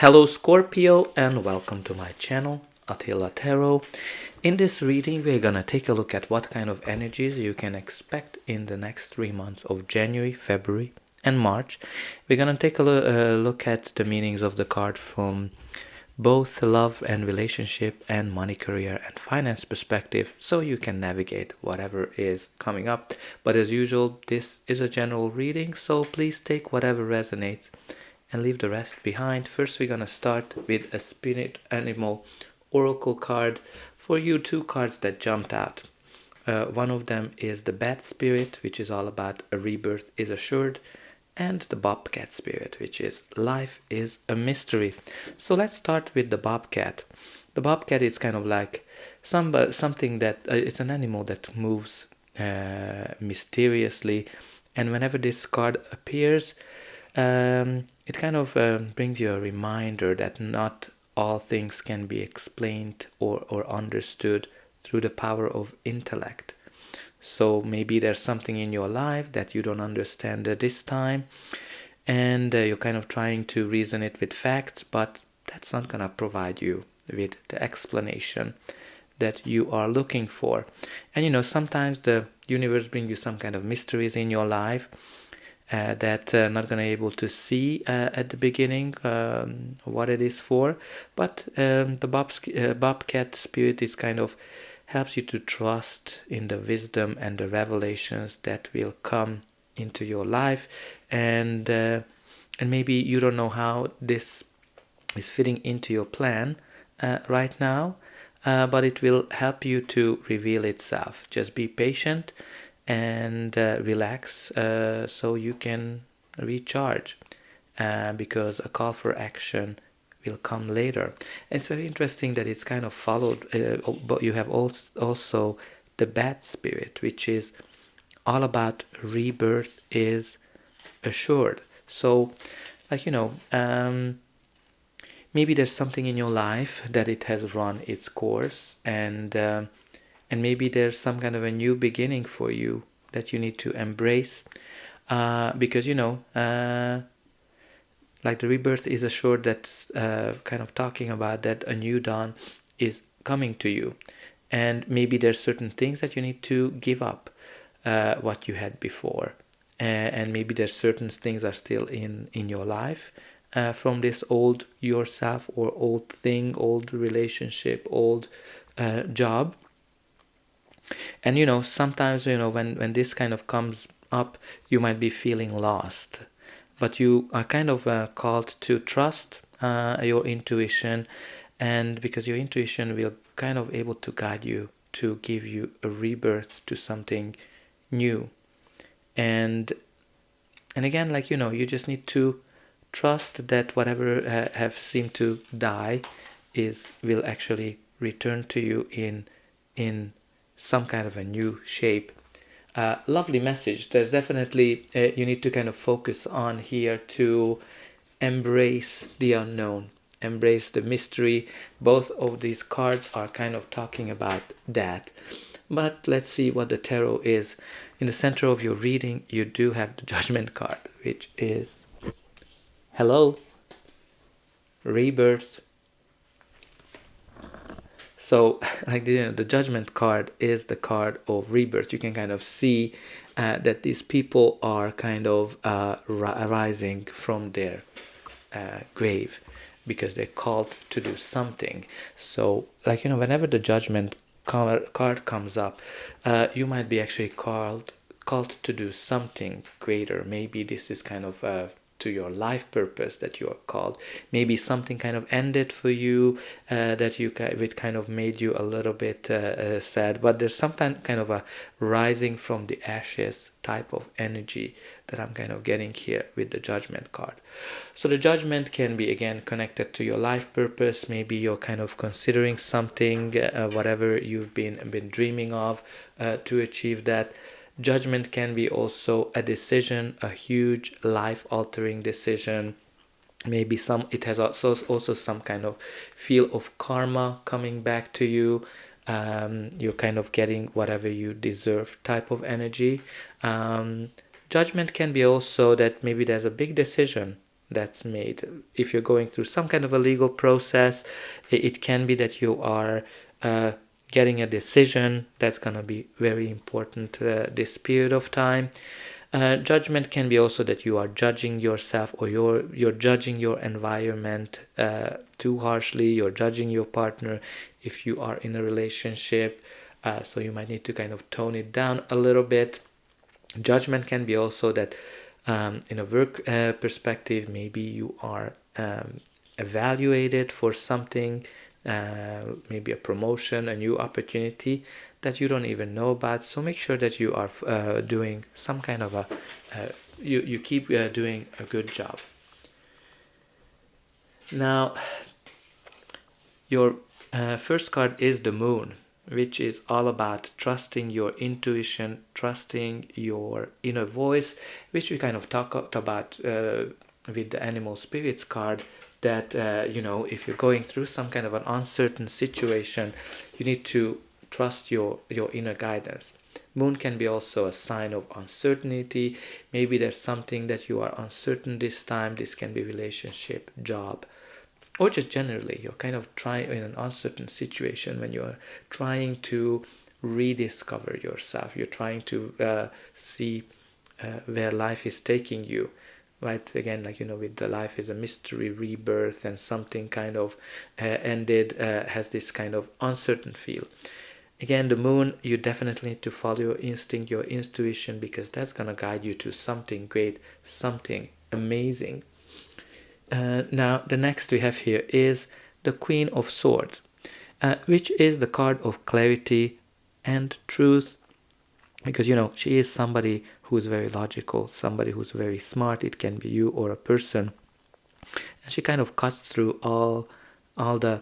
Hello Scorpio and welcome to my channel Attila Tarot. In this reading we're gonna take a look at what kind of energies you can expect in the next 3 months of January, February and March. We're gonna take a look at the meanings of the card from both love and relationship and money, career and finance perspective, so you can navigate whatever is coming up. But as usual, this is a general reading, so please take whatever resonates and leave the rest behind. First we're gonna start with a spirit animal oracle card. For you, two cards that jumped out. One of them is the bat spirit, which is all about a rebirth is assured, and the bobcat spirit, which is life is a mystery. So let's start with the bobcat. The bobcat is kind of like something that it's an animal that moves mysteriously, and whenever this card appears, it kind of brings you a reminder that not all things can be explained or understood through the power of intellect. So maybe there's something in your life that you don't understand at this time, and you're kind of trying to reason it with facts, but that's not gonna provide you with the explanation that you are looking for. And sometimes the universe brings you some kind of mysteries in your life that not gonna able to see at the beginning what it is for, but the bobcat spirit is kind of helps you to trust in the wisdom and the revelations that will come into your life, and maybe you don't know how this is fitting into your plan right now, but it will help you to reveal itself. Just be patient and relax, so you can recharge, because a call for action will come later. And it's very interesting that it's kind of followed, but you have also the bat spirit, which is all about rebirth is assured. So maybe there's something in your life that it has run its course, and maybe there's some kind of a new beginning for you that you need to embrace, because like the rebirth is assured, that's kind of talking about that a new dawn is coming to you, and maybe there's certain things that you need to give up, what you had before, and maybe there's certain things are still in your life, from this old yourself or old thing, old relationship, old job. And sometimes when this kind of comes up, you might be feeling lost, but you are kind of called to trust your intuition, and because your intuition will kind of able to guide you to give you a rebirth to something new. And again, you just need to trust that whatever have seemed to die will actually return to you in some kind of a new shape. Lovely message. There's definitely you need to kind of focus on here to embrace the unknown, embrace the mystery. Both of these cards are kind of talking about that. But let's see what the tarot is. In the center of your reading, you do have the Judgment card, which is hello, rebirth. So the Judgment card is the card of rebirth. You can kind of see that these people are kind of rising from their grave, because they're called to do something. So whenever the Judgment card comes up, you might be actually called to do something greater. Maybe this is kind of to your life purpose that you are called. Maybe something kind of ended for you, that it kind of made you a little bit sad, but there's sometimes kind of a rising from the ashes type of energy that I'm kind of getting here with the Judgment card. So the Judgment can be again connected to your life purpose. Maybe you're kind of considering something, whatever you've been dreaming of, to achieve that. Judgment can be also a decision, a huge life-altering decision. Maybe it has also some kind of feel of karma coming back to you. You're kind of getting whatever you deserve type of energy. Judgment can be also that maybe there's a big decision that's made. If you're going through some kind of a legal process, it can be that you are getting a decision that's going to be very important this period of time. Judgment can be also that you are judging yourself, or you're judging your environment too harshly. You're judging your partner if you are in a relationship, so you might need to kind of tone it down a little bit. Judgment can be also that in a work perspective, maybe you are evaluated for something, maybe a promotion, a new opportunity that you don't even know about. So make sure that you are doing some kind of a you keep doing a good job. Now, your first card is the Moon, which is all about trusting your intuition, trusting your inner voice, which we kind of talked about with the Animal Spirits card, that if you're going through some kind of an uncertain situation, you need to trust your inner guidance. Moon can be also a sign of uncertainty. Maybe there's something that you are uncertain this time. This can be relationship, job, or just generally you're kind of trying in an uncertain situation when you're trying to rediscover yourself. You're trying to see where life is taking you. Right, again, with the life is a mystery, rebirth, and something kind of ended, has this kind of uncertain feel. Again, the Moon, you definitely need to follow your instinct, your intuition, because that's going to guide you to something great, something amazing. Now, the next we have here is the Queen of Swords, which is the card of clarity and truth, because she is somebody who's very logical, somebody who's very smart. It can be you or a person, and she kind of cuts through all the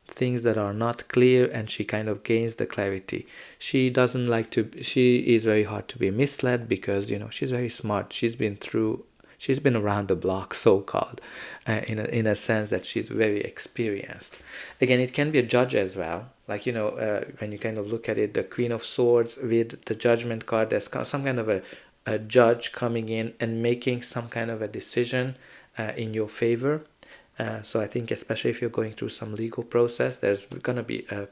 things that are not clear, and she kind of gains the clarity. She is very hard to be misled, because she's very smart. She's been around the block, so-called, in a sense that she's very experienced. Again, it can be a judge as well. When you kind of look at it, the Queen of Swords with the Judgment card, there's some kind of a judge coming in and making some kind of a decision in your favor. So I think especially if you're going through some legal process, there's going to be a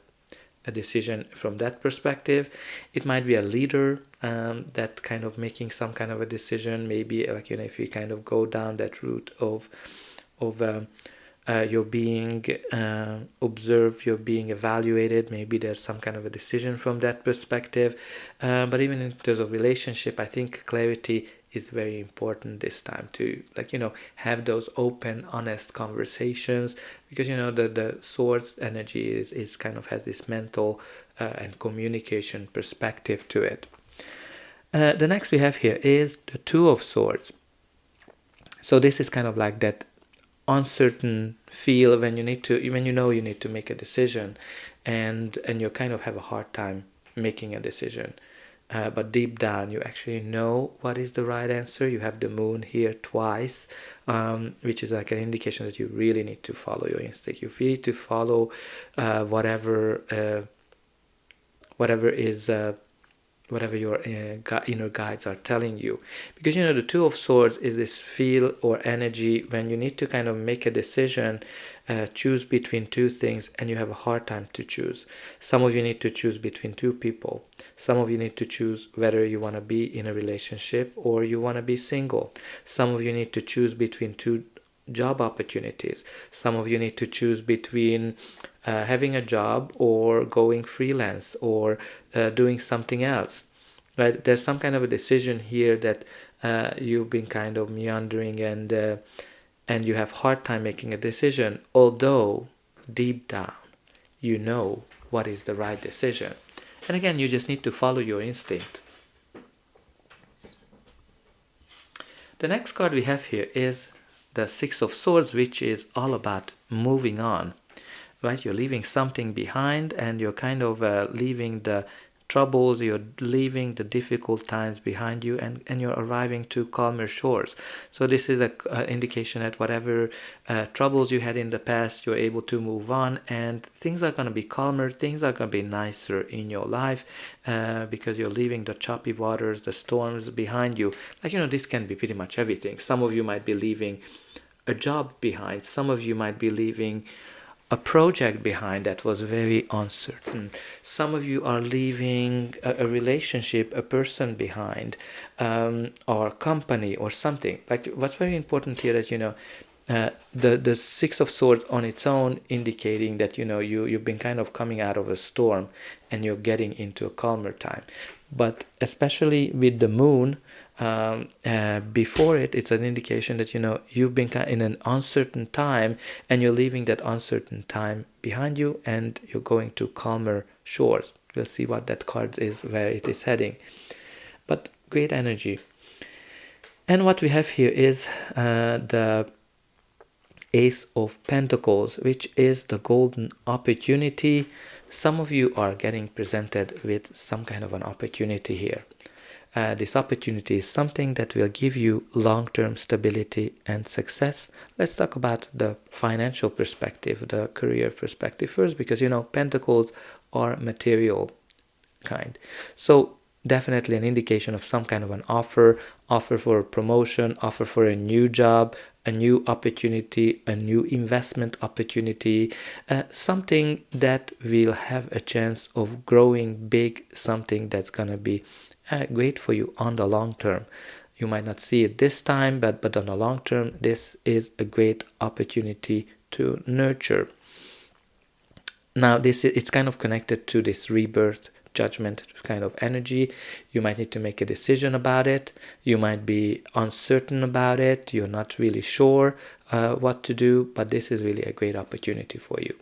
decision from that perspective. It might be a leader that kind of making some kind of a decision. Maybe if you kind of go down that route of you're being observed, you're being evaluated, maybe there's some kind of a decision from that perspective. But even in terms of relationship, I think clarity is very important this time to have those open, honest conversations, because the Swords energy is kind of has this mental and communication perspective to it. The next we have here is the Two of Swords. So this is kind of like that uncertain feel when you need to make a decision, and you kind of have a hard time making a decision. But deep down, you actually know what is the right answer. You have the Moon here twice, which is like an indication that you really need to follow your instinct. You need to follow whatever your inner guides are telling you. Because the Two of Swords is this feel or energy when you need to kind of make a decision, choose between two things, and you have a hard time to choose. Some of you need to choose between two people. Some of you need to choose whether you want to be in a relationship or you want to be single. Some of you need to choose between two job opportunities. Some of you need to choose between having a job or going freelance or doing something else. Right? There's some kind of a decision here that you've been kind of meandering, and you have hard time making a decision, although deep down you know what is the right decision. And again, you just need to follow your instinct. The next card we have here is the Six of Swords, which is all about moving on. Right? You're leaving something behind, and you're kind of leaving the troubles, you're leaving the difficult times behind you, and you're arriving to calmer shores. So this is a indication that whatever troubles you had in the past, you're able to move on, and things are going to be calmer, things are going to be nicer in your life, because you're leaving the choppy waters, the storms behind you. Like, this can be pretty much everything. Some of you might be leaving a job behind. Some of you might be leaving a project behind that was very uncertain. Some of you are leaving a relationship, a person behind, or a company or something. Like, what's very important here that the Six of Swords on its own, indicating that you've been kind of coming out of a storm and you're getting into a calmer time. But especially with the moon before it's an indication that you've been in an uncertain time, and you're leaving that uncertain time behind you, and you're going to calmer shores. We'll see what that card is, where it is heading. But great energy. And what we have here is the Ace of Pentacles, which is the golden opportunity. Some of you are getting presented with some kind of an opportunity here. This opportunity is something that will give you long-term stability and success. Let's talk about the financial perspective, the career perspective first, because Pentacles are material kind. So definitely an indication of some kind of an offer for a promotion, offer for a new job, a new opportunity, a new investment opportunity, something that will have a chance of growing big, something that's going to be great for you on the long term. You might not see it this time, but on the long term, this is a great opportunity to nurture. Now, it's kind of connected to this rebirth, judgment kind of energy. You might need to make a decision about it. You might be uncertain about it. You're not really sure what to do, but this is really a great opportunity for you.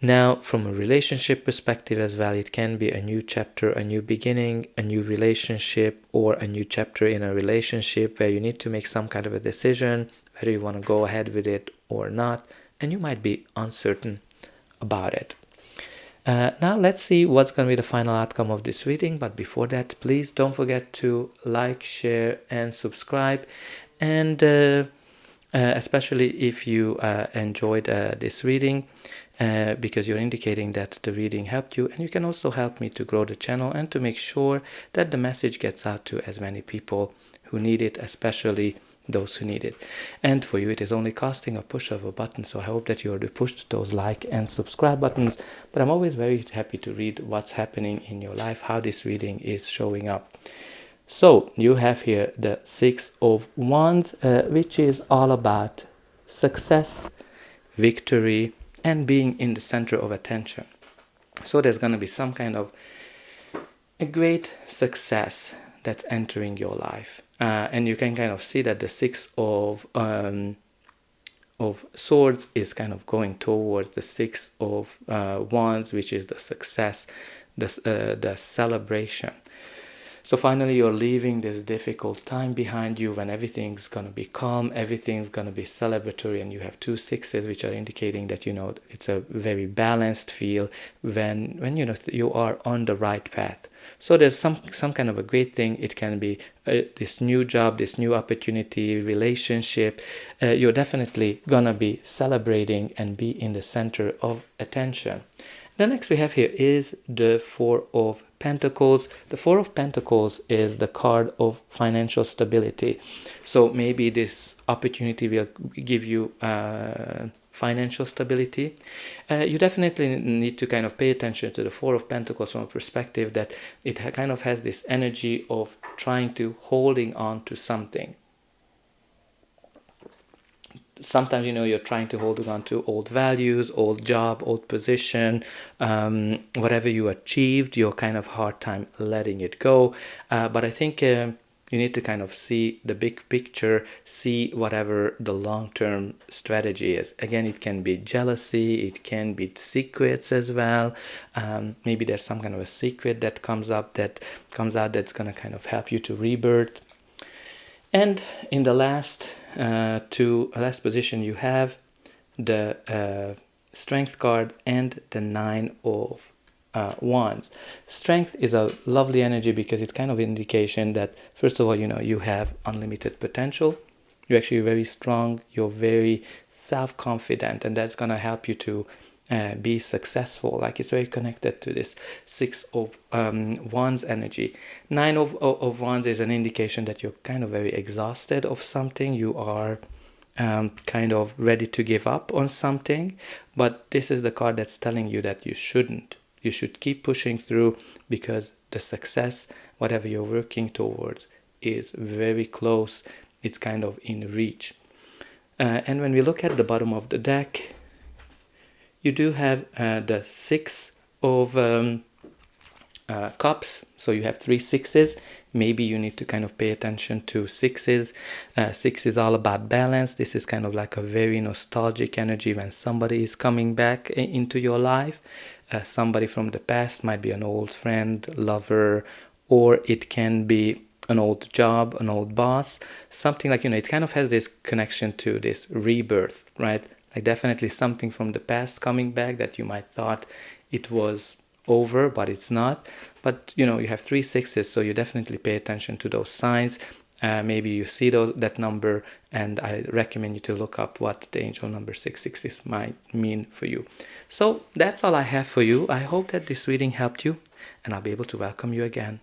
Now, from a relationship perspective as well, it can be a new chapter, a new beginning, a new relationship, or a new chapter in a relationship where you need to make some kind of a decision, whether you want to go ahead with it or not, and you might be uncertain about it. Now let's see what's going to be the final outcome of this reading, but before that, please don't forget to like, share, and subscribe, and especially if you enjoyed this reading, because you're indicating that the reading helped you, and you can also help me to grow the channel and to make sure that the message gets out to as many people who need it, especially those who need it. And for you, it is only costing a push of a button, so I hope that you already pushed those like and subscribe buttons. But I'm always very happy to read what's happening in your life, how this reading is showing up. So you have here the Six of Wands, which is all about success, victory, and being in the center of attention. So there's going to be some kind of a great success that's entering your life. And you can kind of see that the Six of Swords is kind of going towards the Six of Wands, which is the success, the celebration. So finally, you're leaving this difficult time behind you when everything's going to be calm, everything's going to be celebratory, and you have two sixes, which are indicating that, it's a very balanced feel when you are on the right path. So there's some kind of a great thing. It can be this new job, this new opportunity, relationship. You're definitely going to be celebrating and be in the center of attention. The next we have here is the Four of Pentacles. The Four of Pentacles is the card of financial stability. So maybe this opportunity will give you financial stability. You definitely need to kind of pay attention to the Four of Pentacles from a perspective that it kind of has this energy of trying to holding on to something. Sometimes, you're trying to hold on to old values, old job, old position, whatever you achieved, you're kind of hard time letting it go. But I think you need to kind of see the big picture, see whatever the long-term strategy is. Again, it can be jealousy, it can be secrets as well. Maybe there's some kind of a secret that comes out that's going to kind of help you to rebirth. And in the last position, you have the Strength card and the Nine of Wands. Strength is a lovely energy because it's kind of indication that, first of all, you have unlimited potential. You're actually very strong. You're very self-confident, and that's gonna help you to be successful. Like, it's very connected to this 6 of Wands energy. 9 of Wands is an indication that you're kind of very exhausted of something. You are kind of ready to give up on something, but this is the card that's telling you that you shouldn't. You should keep pushing through, because the success, whatever you're working towards, is very close. It's kind of in reach. And when we look at the bottom of the deck, you do have the 6 of Cups. So you have 3 sixes. Maybe you need to kind of pay attention to sixes. 6 is all about balance. This is kind of like a very nostalgic energy when somebody is coming back into your life. Somebody from the past, might be an old friend, lover, or it can be an old job, an old boss, something like, it kind of has this connection to this rebirth, right? Like, definitely something from the past coming back that you might thought it was over, but it's not. But you have 3 sixes, so you definitely pay attention to those signs. Maybe you see that number, and I recommend you to look up what the angel number 666 might mean for you. So that's all I have for you. I hope that this reading helped you, and I'll be able to welcome you again.